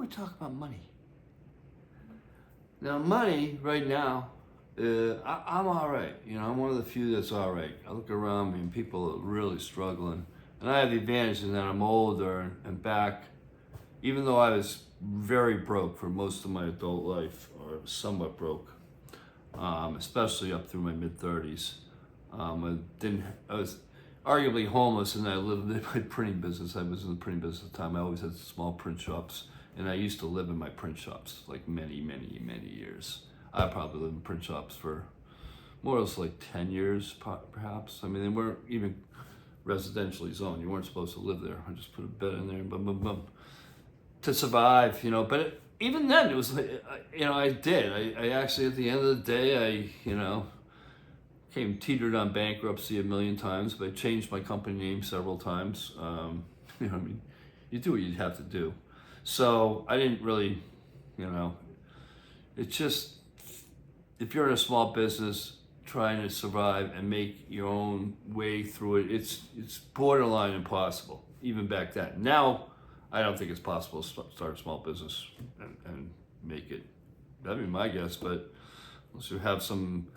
we talk about money? Now, money right now, I'm all right. I'm one of the few that's all right. I look around me and people are really struggling. And I have the advantage in that I'm older and back, even though I was very broke for most of my adult life, or somewhat broke, especially up through my mid-30s. I was arguably homeless, and I lived in my printing business. I was in the printing business at the time. I always had small print shops, and I used to live in my print shops like many, many, many years. I probably lived in print shops for more or less like 10 years, perhaps. I mean, they weren't even residentially zoned. You weren't supposed to live there. I just put a bed in there and boom, boom, boom, to survive, But even then, it was like, I did. I actually, at the end of the day, teetered on bankruptcy a million times, but I changed my company name several times. You do what you have to do. So I didn't really, it's just, if you're in a small business trying to survive and make your own way through it, it's borderline impossible, even back then. Now, I don't think it's possible to start a small business and make it. That'd be my guess, but unless you have some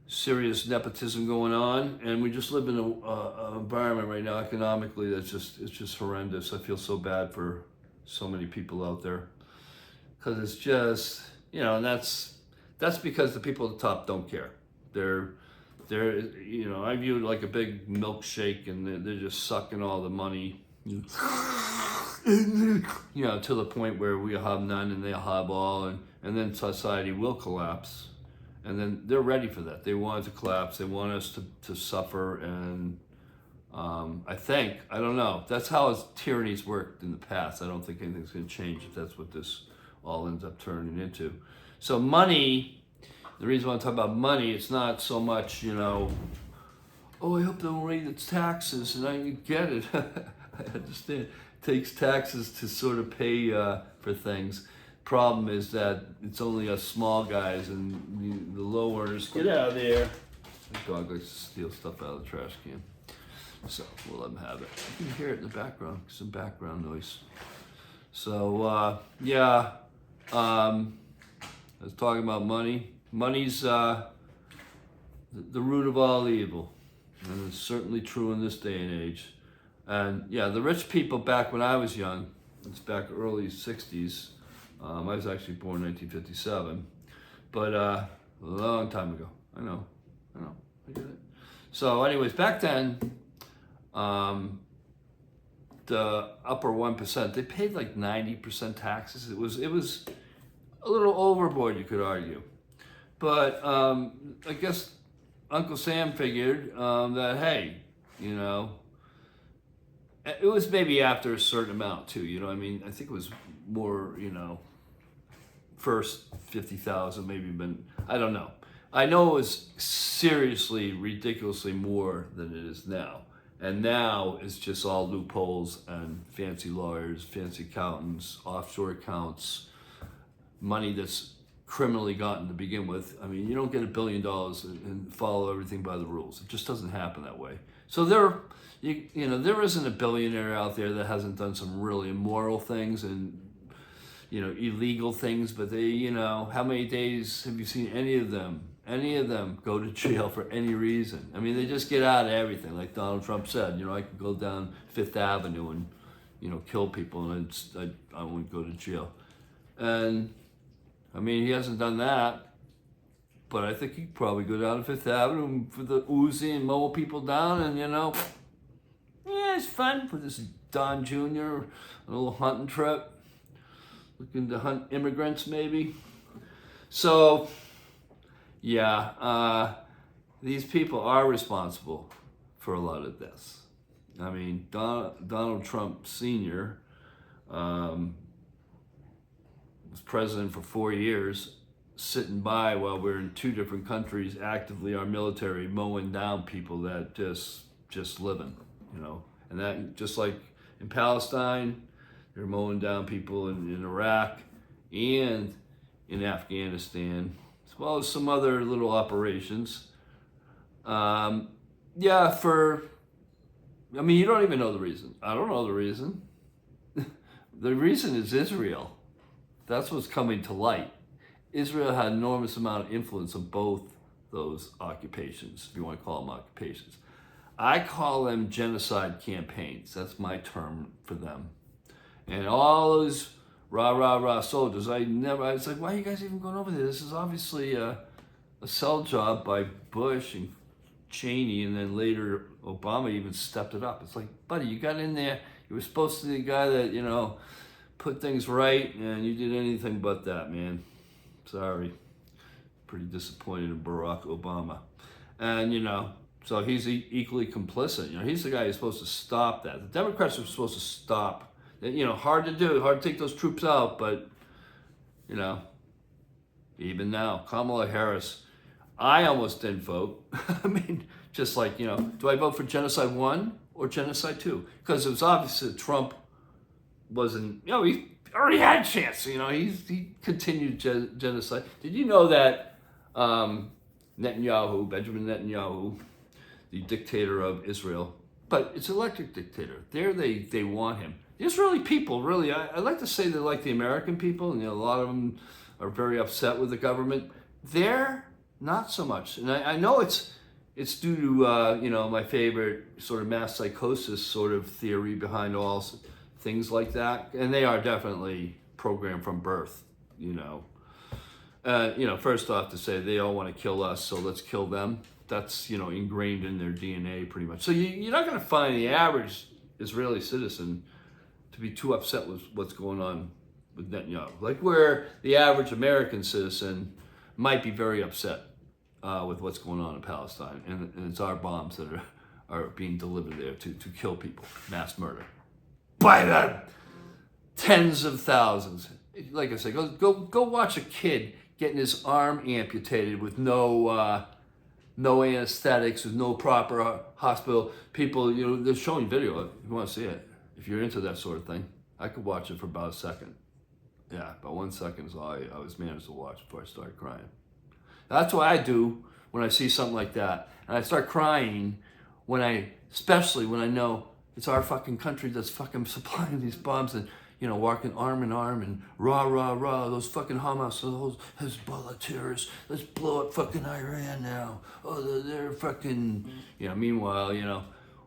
serious nepotism going on, and we just live in an environment right now economically it's just horrendous. I feel so bad for so many people out there, because it's just, and that's because the people at the top don't care. They're I view it like a big milkshake, and they're just sucking all the money, to the point where we have none and they'll have all, and then society will collapse. And then they're ready for that. They want it to collapse. They want us to suffer. And I don't know. That's how tyrannies worked in the past. I don't think anything's going to change if that's what this all ends up turning into. So money, the reason why I'm talking about money, it's not so much, I hope they don't raise its taxes. And I get it. I understand. It takes taxes to sort of pay for things. Problem is that it's only us small guys, and the low earners get out of there. The dog likes to steal stuff out of the trash can, so we'll let him have it. You can hear it in the background, some background noise. So I was talking about money. Money's the root of all evil, and it's certainly true in this day and age. And the rich people back when I was young, it's back early 60s. I was actually born in 1957, but a long time ago. I know, I get it. So anyways, back then, the upper 1%, they paid like 90% taxes. It was a little overboard, you could argue. But I guess Uncle Sam figured that, hey, it was maybe after a certain amount too, I think it was more, first 50,000 maybe, but I don't know. I know it was seriously, ridiculously more than it is now. And now it's just all loopholes and fancy lawyers, fancy accountants, offshore accounts, money that's criminally gotten to begin with. You don't get $1 billion and follow everything by the rules. It just doesn't happen that way. So there isn't a billionaire out there that hasn't done some really immoral things and illegal things, but they, how many days have you seen any of them go to jail for any reason? They just get out of everything. Like Donald Trump said, I could go down Fifth Avenue and, kill people, and I wouldn't go to jail. And, he hasn't done that, but I think he'd probably go down to Fifth Avenue for the Uzi and mow people down, and, it's fun for this Don Jr., a little hunting trip. Looking to hunt immigrants, maybe. So, these people are responsible for a lot of this. Donald Trump Sr. Was president for 4 years, sitting by while we're in two different countries, actively our military mowing down people that just living, And that, just like in Palestine, they're mowing down people in Iraq and in Afghanistan, as well as some other little operations. You don't even know the reason. I don't know the reason. The reason is Israel. That's what's coming to light. Israel had an enormous amount of influence on both those occupations, if you want to call them occupations. I call them genocide campaigns. That's my term for them. And all those rah soldiers, I was like, why are you guys even going over there? This is obviously a sell job by Bush and Cheney, and then later Obama even stepped it up. It's like, buddy, you got in there, you were supposed to be the guy that, put things right, and you did anything but that, man. Sorry. Pretty disappointed in Barack Obama. And, so he's equally complicit. He's the guy who's supposed to stop that. The Democrats are supposed to stop. Hard to do, hard to take those troops out, but, even now, Kamala Harris, I almost didn't vote. I mean, just like, do I vote for Genocide 1 or Genocide 2? Because it was obvious that Trump wasn't, he already had a chance. He continued genocide. Did you know that Benjamin Netanyahu, the dictator of Israel, but it's an elected dictator. There they want him. The Israeli people, really, I like to say they're like the American people, and a lot of them are very upset with the government. They're not so much. And I know it's due to, my favorite sort of mass psychosis sort of theory behind all things like that. And they are definitely programmed from birth, First off to say they all want to kill us, so let's kill them. That's, ingrained in their DNA pretty much. So you're not going to find the average Israeli citizen to be too upset with what's going on with Netanyahu. Like where the average American citizen might be very upset with what's going on in Palestine. And it's our bombs that are being delivered there to kill people, mass murder. By the tens of thousands. Like I said, go watch a kid getting his arm amputated with no anesthetics, with no proper hospital. People, they're showing video. If you want to see it, if you're into that sort of thing, I could watch it for about a second. Yeah, about 1 second is all I was managed to watch before I started crying. That's what I do when I see something like that. And I start crying especially when I know it's our fucking country that's fucking supplying these bombs and, walking arm in arm and rah, those fucking Hamas, those Hezbollah terrorists, let's blow up fucking Iran now. Oh, they're fucking, meanwhile,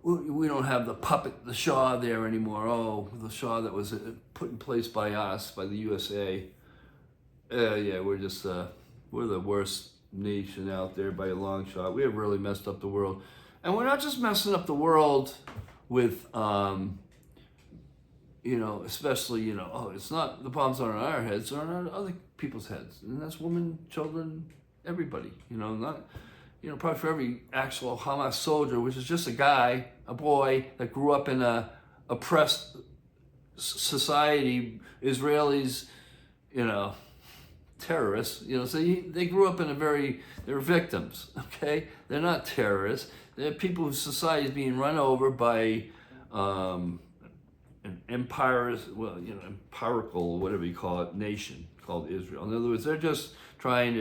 we don't have the Shah there anymore. Oh, the Shah that was put in place by us, by the USA. We're just, we're the worst nation out there by a long shot. We have really messed up the world. And we're not just messing up the world with, especially, it's not, the bombs aren't on our heads, they're on other people's heads. And that's women, children, everybody, not, probably for every actual Hamas soldier, which is just a boy that grew up in a oppressed society, Israelis, terrorists, so they grew up in they're victims, okay? They're not terrorists. They're people whose society is being run over by an empirical, whatever you call it, nation called Israel. In other words, they're just trying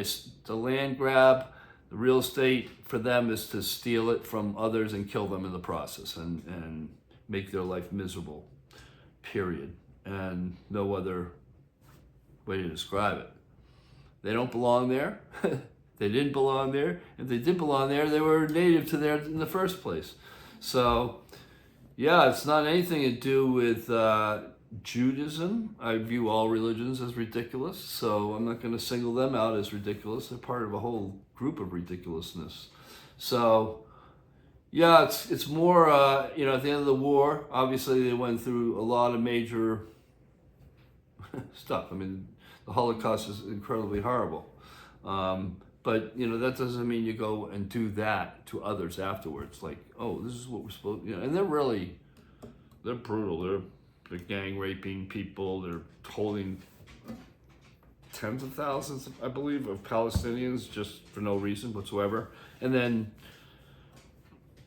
to land grab. The real estate for them is to steal it from others and kill them in the process and make their life miserable, period. And no other way to describe it. They don't belong there. They didn't belong there. If they did belong there, they were native to there in the first place. So, it's not anything to do with Judaism. I view all religions as ridiculous, so I'm not going to single them out as ridiculous. They're part of a whole group of ridiculousness. So, it's more, at the end of the war, obviously they went through a lot of major stuff. I mean, the Holocaust is incredibly horrible. But, that doesn't mean you go and do that to others afterwards. Like, oh, this is what we're supposed to, and they're brutal. They're gang raping people. They're holding tens of thousands, I believe, of Palestinians just for no reason whatsoever. And then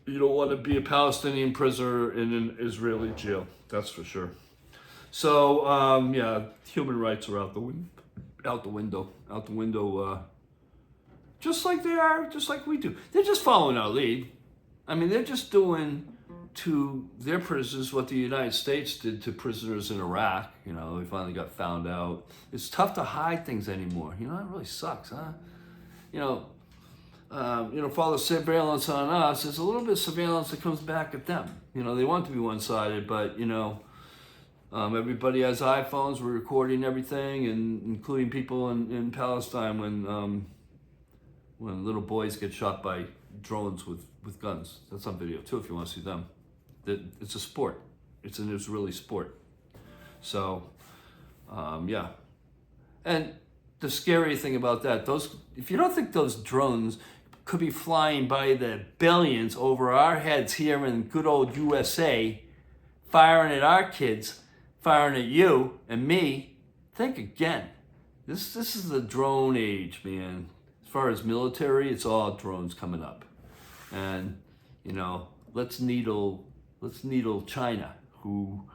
you don't want to be a Palestinian prisoner in an Israeli jail. That's for sure. So, human rights are out the window. Just like they are, just like we do. They're just following our lead. I mean, they're just doing to their prisoners what the United States did to prisoners in Iraq. We finally got found out. It's tough to hide things anymore. It really sucks, huh? For all the surveillance on us, there's a little bit of surveillance that comes back at them. They want to be one-sided, but everybody has iPhones. We're recording everything, and including people in Palestine when little boys get shot by drones with guns. That's on video too, if you want to see them. It's a sport. It's an Israeli sport. So, yeah. And the scary thing about that, if you don't think those drones could be flying by the billions over our heads here in good old USA, firing at our kids, firing at you and me, think again. This is the drone age, man. As far as military, it's all drones coming up. And, let's needle China, who,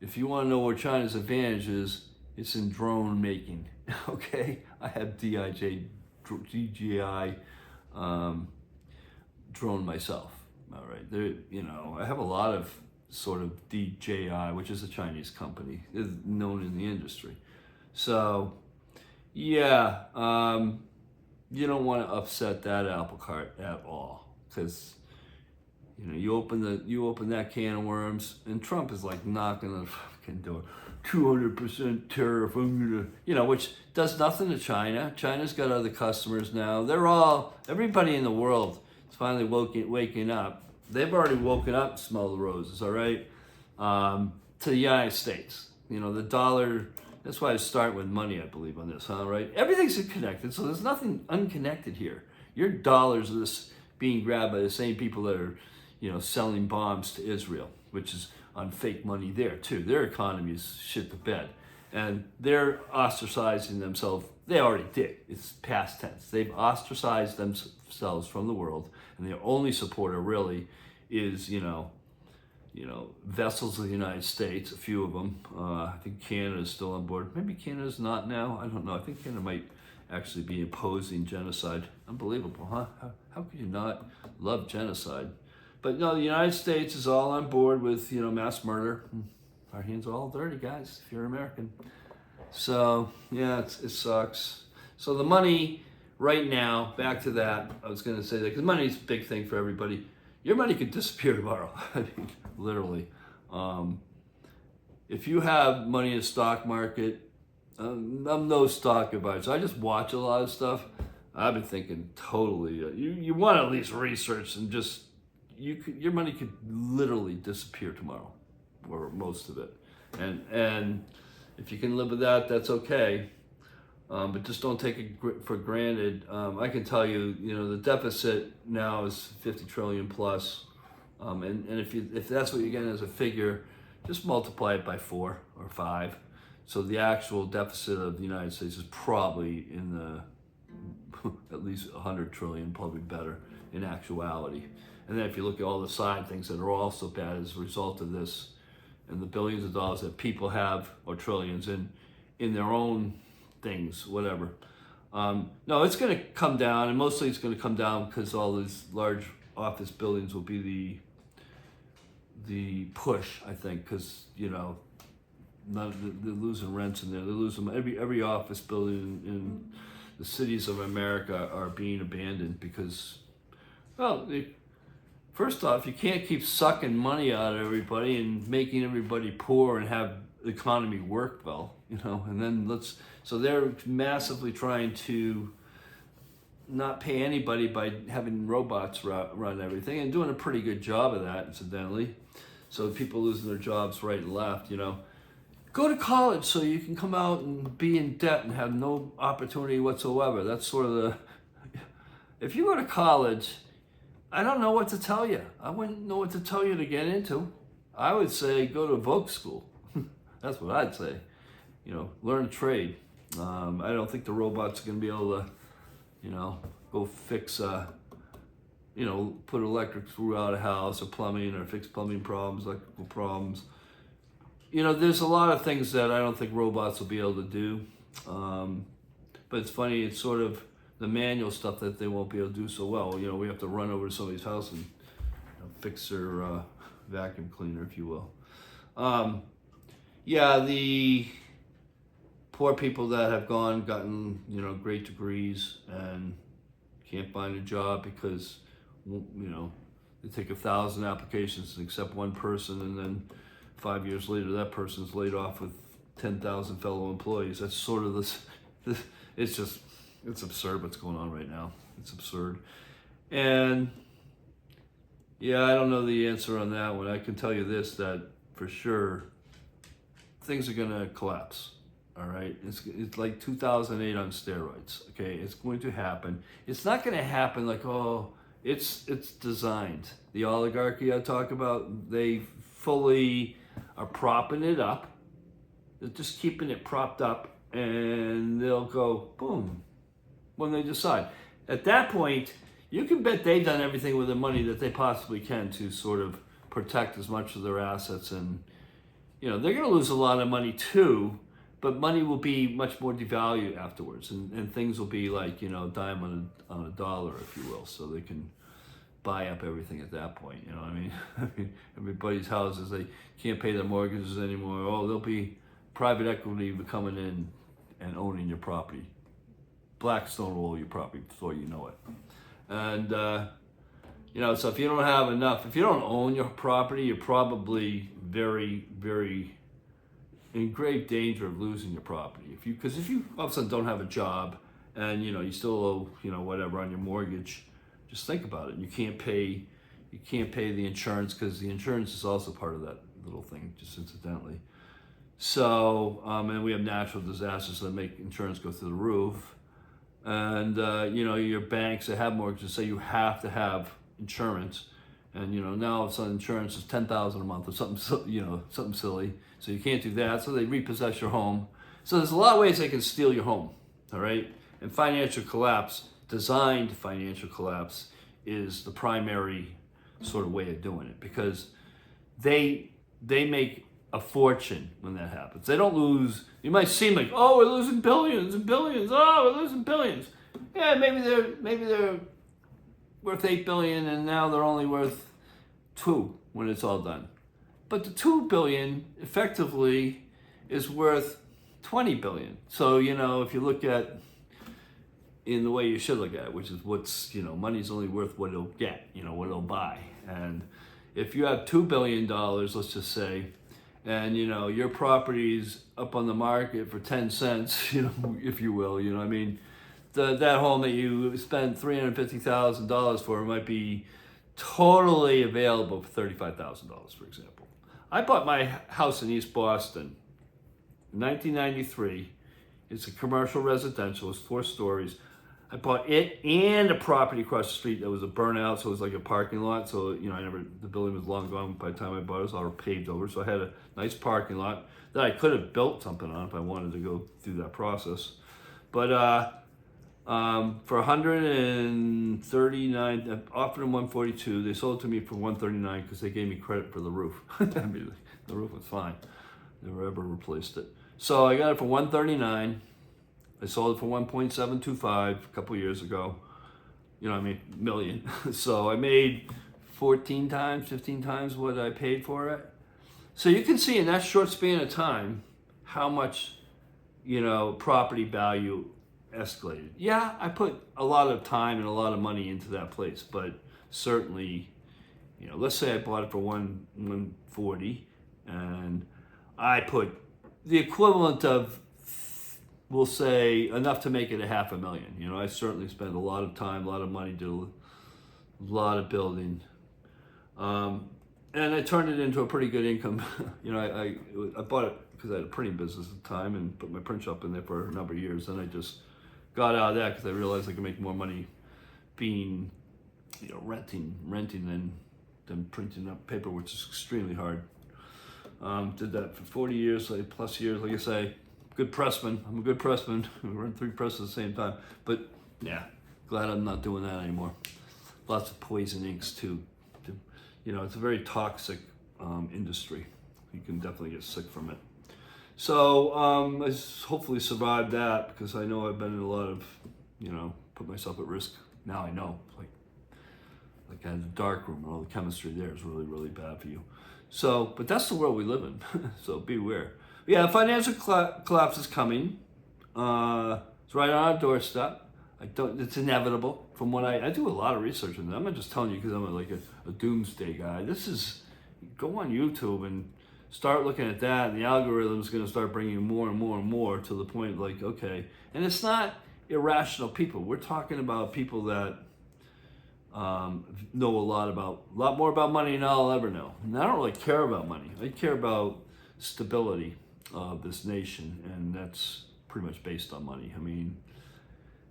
if you want to know where China's advantage is, it's in drone making, okay? I have DJI drone myself, all right? I have a lot of sort of DJI, which is a Chinese company, is known in the industry. So, yeah, you don't want to upset that apple cart at all, because you open that can of worms, and Trump is like knocking on the fucking door. 200% tariff, which does nothing to China. China's got other customers now. Everybody in the world is finally waking up. They've already woken up to smell the roses, all right? To the United States. The dollar, that's why I start with money, I believe, on this, right? Everything's connected, so there's nothing unconnected here. Your dollars are just being grabbed by the same people that are, selling bombs to Israel, which is on fake money there too. Their economy is shit the bed. And they're ostracizing themselves. They already did. It's past tense. They've ostracized themselves from the world, and their only supporter really is, vessels of the United States, a few of them. I think Canada's still on board. Maybe Canada's not now. I don't know. I think Canada might actually be opposing genocide. Unbelievable, huh? How could you not love genocide? But no, the United States is all on board with, mass murder. Our hands are all dirty, guys, if you're American. So, yeah, it sucks. So the money right now, back to that, I was going to say that, because money's a big thing for everybody. Your money could disappear tomorrow. I mean, literally. If you have money in the stock market, I'm no stock advisor. I just watch a lot of stuff. I've been thinking totally, you want to at least research and just, your money could literally disappear tomorrow, or most of it. And if you can live with that, that's okay. But just don't take it for granted. I can tell you, the deficit now is 50 trillion plus. And if that's what you're getting as a figure, just multiply it by 4 or 5. So the actual deficit of the United States is probably in the at least 100 trillion, probably better in actuality. And then if you look at all the side things that are also bad as a result of this, and the billions of dollars that people have, or trillions, in their own things, whatever. No, it's going to come down, and mostly it's going to come down because all these large office buildings will be the push, I think, because they're losing rents in there. They're losing every office building in the cities of America are being abandoned because, well, first off, you can't keep sucking money out of everybody and making everybody poor and have the economy work well, and then so they're massively trying to not pay anybody by having robots run everything, and doing a pretty good job of that, incidentally. So people losing their jobs right and left, Go to college so you can come out and be in debt and have no opportunity whatsoever. That's sort of if you go to college, I don't know what to tell you. I wouldn't know what to tell you to get into. I would say go to voc school. That's what I'd say. Learn a trade. I don't think the robots are going to be able to, go fix, put electric throughout a house or plumbing, or fix plumbing problems, electrical problems. There's a lot of things that I don't think robots will be able to do. But it's funny, it's sort of the manual stuff that they won't be able to do so well. We have to run over to somebody's house and fixer vacuum cleaner, if you will. Yeah, the poor people that have gotten, great degrees and can't find a job because, they take 1,000 applications and accept one person, and then 5 years later, that person's laid off with 10,000 fellow employees. That's sort of this it's absurd what's going on right now. It's absurd. And yeah, I don't know the answer on that one. I can tell you this, that for sure, things are gonna collapse. All right, it's like 2008 on steroids. Okay, it's going to happen. It's not going to happen like, oh, it's designed. The oligarchy I talk about, they fully are propping it up. They're just keeping it propped up, and they'll go boom when they decide. At that point, you can bet they've done everything with the money that they possibly can to sort of protect as much of their assets, and they're going to lose a lot of money too. But money will be much more devalued afterwards, and things will be like, dime on a dollar, if you will, so they can buy up everything at that point. You know what I mean? Everybody's houses, they can't pay their mortgages anymore. Oh, there'll be private equity coming in and owning your property. Blackstone will own your property before you know it. And, so if you don't have enough, if you don't own your property, you're probably very, very in grave danger of losing your property. Because if you all of a sudden don't have a job and you still owe whatever on your mortgage, just think about it. You can't pay the insurance, because the insurance is also part of that little thing, just incidentally. So and we have natural disasters that make insurance go through the roof, and your banks that have mortgages say you have to have insurance. And now all of a sudden insurance is $10,000 a month or something, something silly. So you can't do that. So they repossess your home. So there's a lot of ways they can steal your home. All right. And financial collapse, designed financial collapse, is the primary sort of way of doing it, because they make a fortune when that happens. They don't lose. You might seem like, oh, we're losing billions and billions. Oh, we're losing billions. Yeah, maybe they're worth 8 billion, and now they're only worth 2 when it's all done. But the 2 billion effectively is worth 20 billion. So, if you look at in the way you should look at it, which is what's, money's only worth what it'll get, what it'll buy. And if you have $2 billion, let's just say, and your property's up on the market for 10 cents, if you will, I mean, that home that you spent $350,000 for might be totally available for $35,000, for example. I bought my house in East Boston in 1993. It's a commercial residential. It's 4 stories. I bought it and a property across the street that was a burnout, so it was like a parking lot. So the building was long gone by the time I bought it. It was all paved over. So I had a nice parking lot that I could have built something on if I wanted to go through that process. But for 139, offered them 142. They sold it to me for 139 because they gave me credit for the roof. I mean, the roof was fine. Never ever replaced it. So I got it for 139. I sold it for 1.725 a couple years ago. Million. So I made 14 times, 15 times what I paid for it. So you can see in that short span of time how much, property value escalated. Yeah, I put a lot of time and a lot of money into that place, but certainly, let's say I bought it for 140, and I put the equivalent of, we'll say, enough to make it $500,000. I certainly spent a lot of time, a lot of money, did a lot of building, and I turned it into a pretty good income. I bought it because I had a printing business at the time and put my print shop in there for a number of years. Then I just got out of that because I realized I could make more money being, renting than printing up paper, which is extremely hard. Did that for 40 years, plus years, like I say. Good pressman. I'm a good pressman. We run 3 presses at the same time. But yeah, glad I'm not doing that anymore. Lots of poison inks too. It's a very toxic industry. You can definitely get sick from it. So I hopefully survived that, because I know I've been in a lot of, put myself at risk. Now I know. like in the dark room, and all the chemistry there is really, really bad for you. So, but that's the world we live in. So beware. Yeah, financial collapse is coming. It's right on our doorstep. It's inevitable. From what I do a lot of research on that. I'm not just telling you because I'm like a doomsday guy. Go on YouTube and start looking at that, and the algorithm's going to start bringing you more and more and more to the point like, okay. And it's not irrational people. We're talking about people that know a lot more about money than I'll ever know. And I don't really care about money. I care about stability of this nation, and that's pretty much based on money. I mean,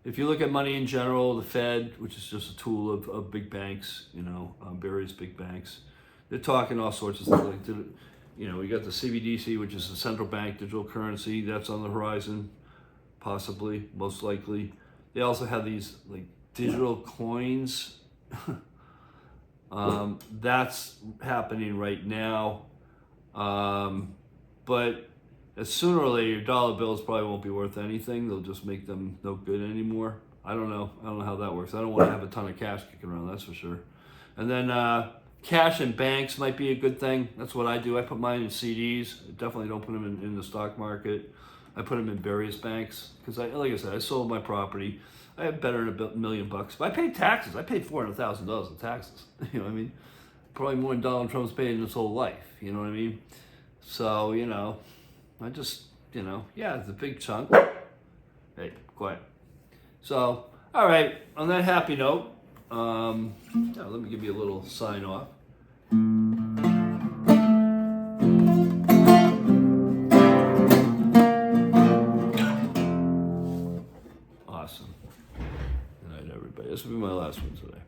if you look at money in general, the Fed, which is just a tool of big banks, various big banks, they're talking all sorts of stuff. Like, we got the CBDC, which is the central bank digital currency. That's on the horizon, possibly, most likely. They also have these like digital coins. That's happening right now. But sooner or later, your dollar bills probably won't be worth anything. They'll just make them no good anymore. I don't know how that works. I don't want to have a ton of cash kicking around, that's for sure. And then cash in banks might be a good thing. That's what I do. I put mine in CDs. I definitely don't put them in the stock market. I put them in various banks because, like I said, I sold my property. I have better than $1 million. But I paid taxes. I paid $400,000 in taxes. You know what I mean? Probably more than Donald Trump's paid in his whole life. You know what I mean? So, I just, it's a big chunk. Hey, quiet. So, all right, on that happy note, let me give you a little sign off. Awesome. Good night, everybody. This will be my last one today.